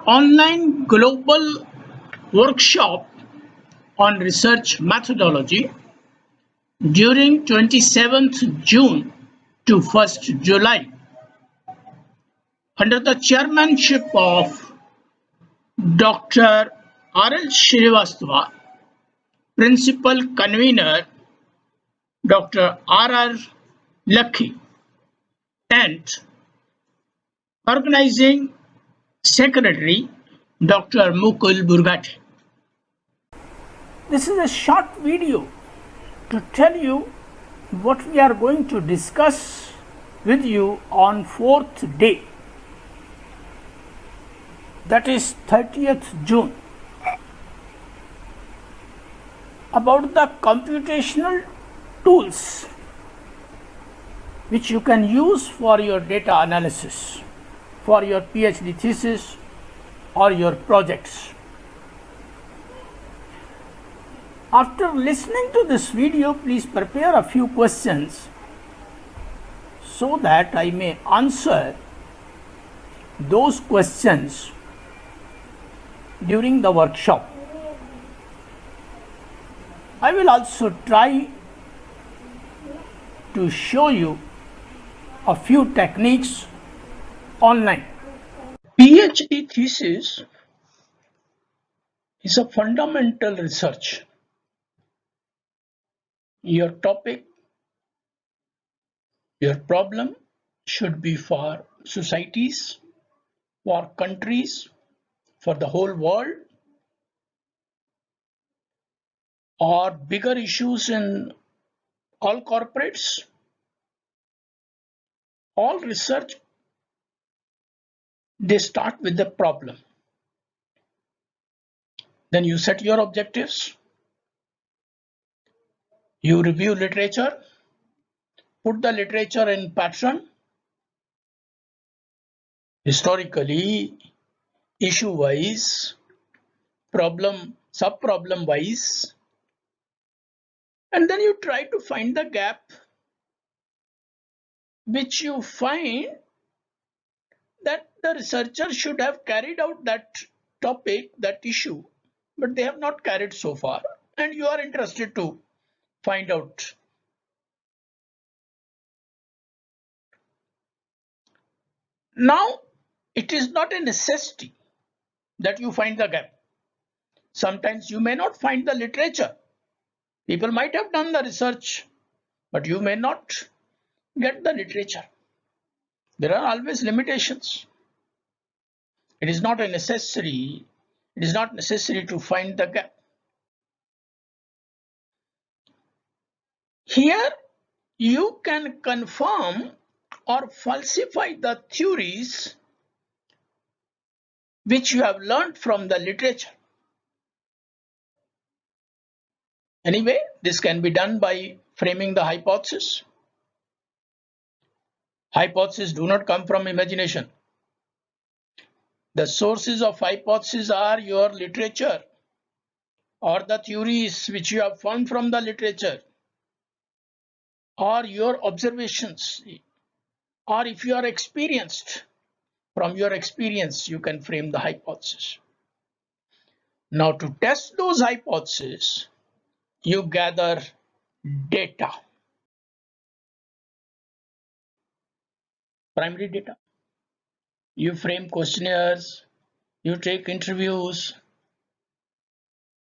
online global workshop on research methodology during 27th June to 1st July under the chairmanship of Dr. R.L. Srivastava, Principal Convener Dr. R.R. Lakhi, and Organizing Secretary Dr. Mukul Burgate. This is a short video to tell you what we are going to discuss with you on 4th day, that is 30th June, about the computational tools which you can use for your data analysis, for your PhD thesis or your projects. After listening to this video, please prepare a few questions so that I may answer those questions during the workshop. I will also try to show you a few techniques online. PhD thesis is a fundamental research. Your topic, your problem should be for societies, for countries, for the whole world, or bigger issues in all corporates. All research, they start with the problem. Then you set your objectives. You review literature, put the literature in pattern, historically, issue-wise, problem, sub-problem wise, and then you try to find the gap which you find that the researcher should have carried out that topic, that issue, but they have not carried so far, and you are interested to find out. Now, it is not a necessity that you find the gap. Sometimes you may not find the literature. People might have done the research, but you may not get the literature. There are always limitations. It is not necessary to find the gap. Here you can confirm or falsify the theories which you have learned from the literature. Anyway, this can be done by framing the hypothesis. Hypotheses do not come from imagination. The sources of hypothesis are your literature or the theories which you have found from the literature, or your observations, or if you are experienced, from your experience you can frame the hypothesis. Now, to test those hypotheses, you gather data, primary data. You frame questionnaires, you take interviews,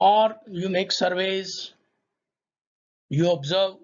or you make surveys, you observe.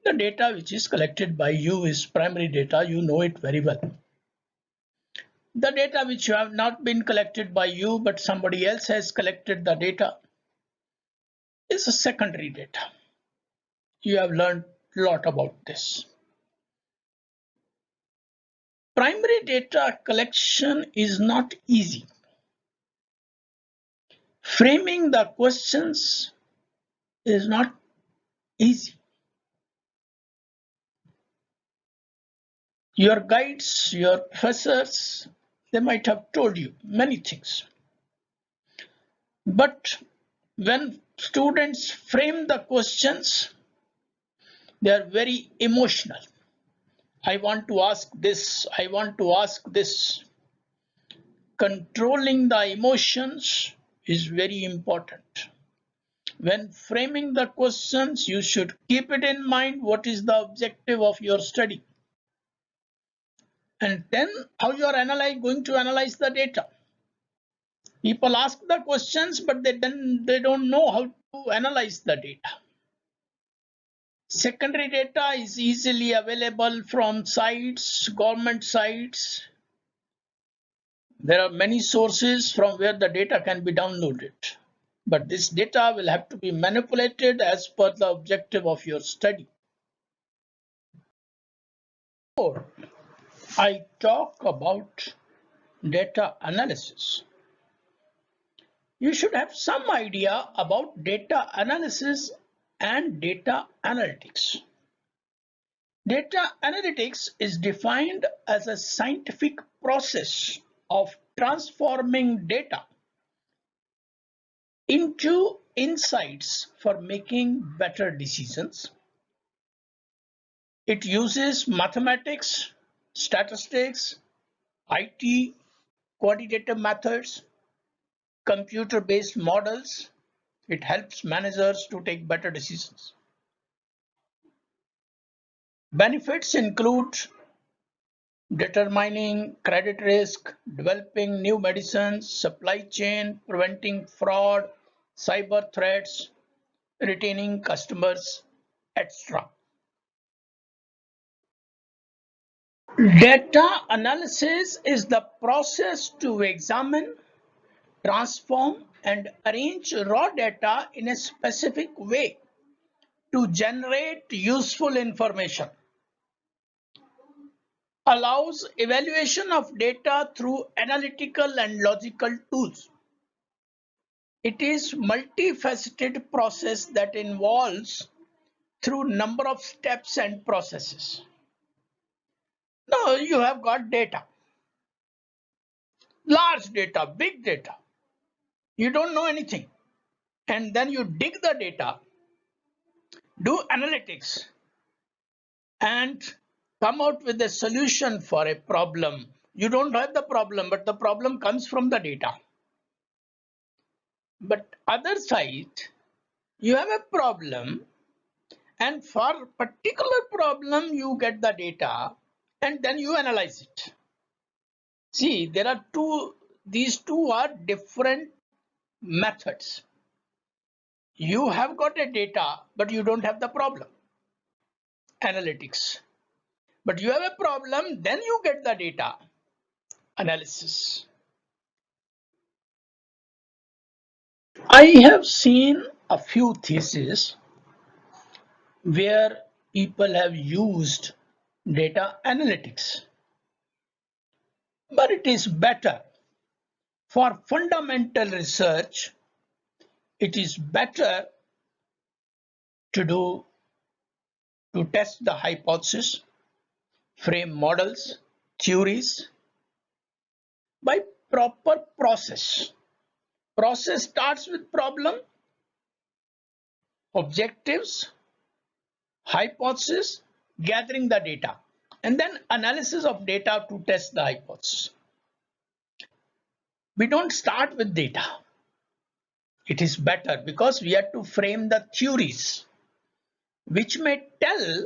The data which is collected by you is primary data, you know it very well. The data which have not been collected by you but somebody else has collected the data is a secondary data. You have learned a lot about this. Primary data collection is not easy. Framing the questions is not easy. Your guides, your professors, they might have told you many things. But when students frame the questions, they are very emotional. I want to ask this, I want to ask this. controlling the emotions is very important. When framing the questions, you should keep it in mind what is the objective of your study. And then how you are going to analyze the data. People ask the questions, but they don't know how to analyze the data. Secondary data is easily available from sites, government sites. There are many sources from where the data can be downloaded. But this data will have to be manipulated as per the objective of your study. Before I talk about data analysis, you should have some idea about data analysis and data analytics. Data analytics is defined as a scientific process of transforming data into insights for making better decisions. It uses mathematics, statistics, IT, quantitative methods, computer-based models. It helps managers to take better decisions. Benefits include determining credit risk, developing new medicines, supply chain, preventing fraud, cyber threats, retaining customers, etc. Data analysis is the process to examine, transform, and arrange raw data in a specific way to generate useful information. Allows evaluation of data through analytical and logical tools. It is multifaceted process that involves through number of steps and processes. Now you have got data, large data, big data. You don't know anything. And then you dig the data, do analytics, and come out with a solution for a problem. You don't have the problem, but the problem comes from the data. But other side, you have a problem, and for particular problem, you get the data, and then you analyze it. See, there are these two are different methods. You have got a data, but you don't have the problem. Analytics. But you have a problem, then you get the data. Analysis. I have seen a few theses where people have used data analytics. But it is better for fundamental research. It is better to test the hypothesis, frame models, theories by proper process. Process starts with problem, objectives, hypothesis, gathering the data, and then analysis of data to test the hypothesis. We don't start with data. It is better because we have to frame the theories which may tell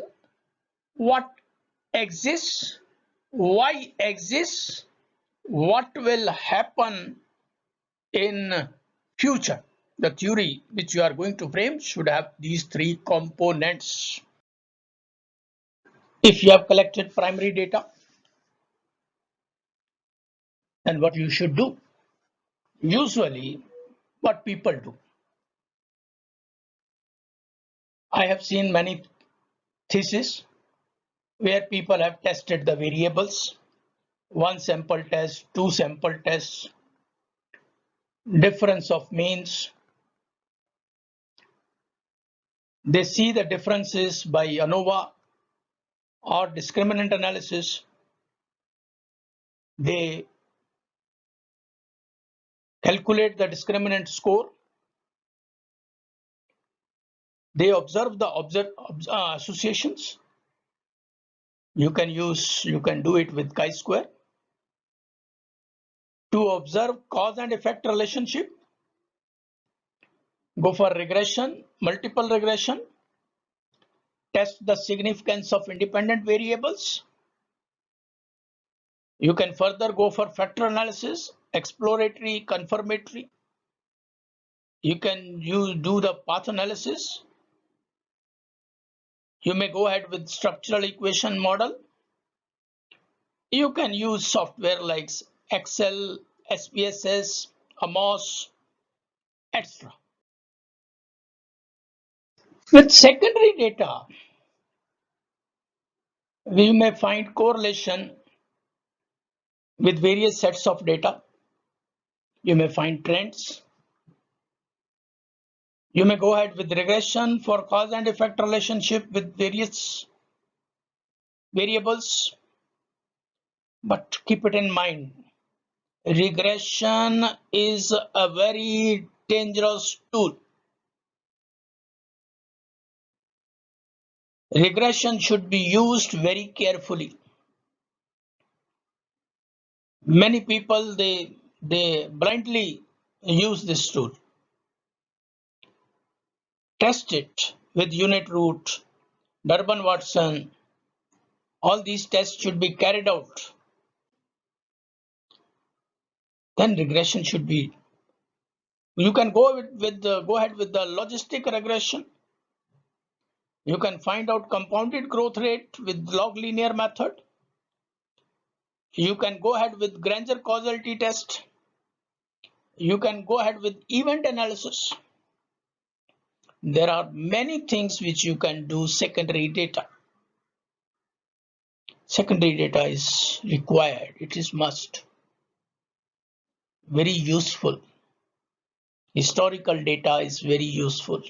what exists, why exists, what will happen in future. The theory which you are going to frame should have these three components. If you have collected primary data, then what you should do? Usually, what people do. I have seen many theses where people have tested the variables, one sample test, two sample tests, difference of means. They see the differences by ANOVA or discriminant analysis. They calculate the discriminant score. They observe the associations. You can do it with chi-square. To observe cause and effect relationship, go for regression, multiple regression, test the significance of independent variables. You can further go for factor analysis, exploratory, confirmatory. You can do the path analysis. You may go ahead with structural equation model. You can use software like Excel, SPSS, Amos, etc. With secondary data, we may find correlation with various sets of data. You may find trends. You may go ahead with regression for cause and effect relationship with various variables. But keep it in mind, regression is a very dangerous tool. Regression should be used very carefully. Many people, they blindly use this tool. Test it with unit root, Durbin-Watson. All these tests should be carried out. Then regression should be. You can go ahead with the logistic regression. You can find out compounded growth rate with log linear method. You can go ahead with Granger causality test. You can go ahead with event analysis. There are many things which you can do secondary data. Secondary data is required. It is must. Very useful. Historical data is very useful.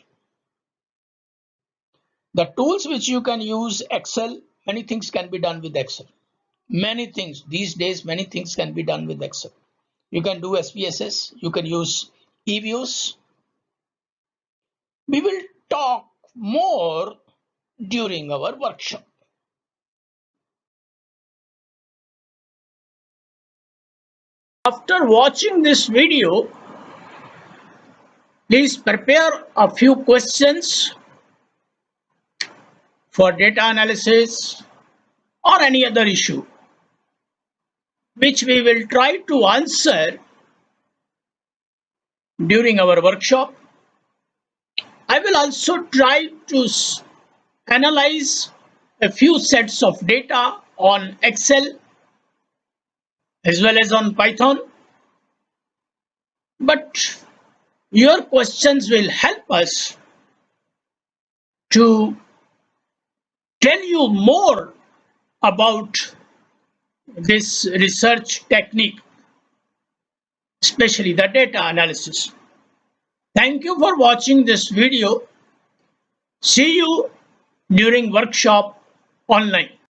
The tools which you can use, Excel, many things can be done with Excel. Many things these days, many things can be done with Excel. You can do SPSS, you can use eViews. We will talk more during our workshop. After watching this video, please prepare a few questions for data analysis or any other issue, which we will try to answer during our workshop. I will also try to analyze a few sets of data on Excel as well as on Python. But your questions will help us to tell you more about this research technique, especially the data analysis. Thank you for watching this video. See you during workshop online.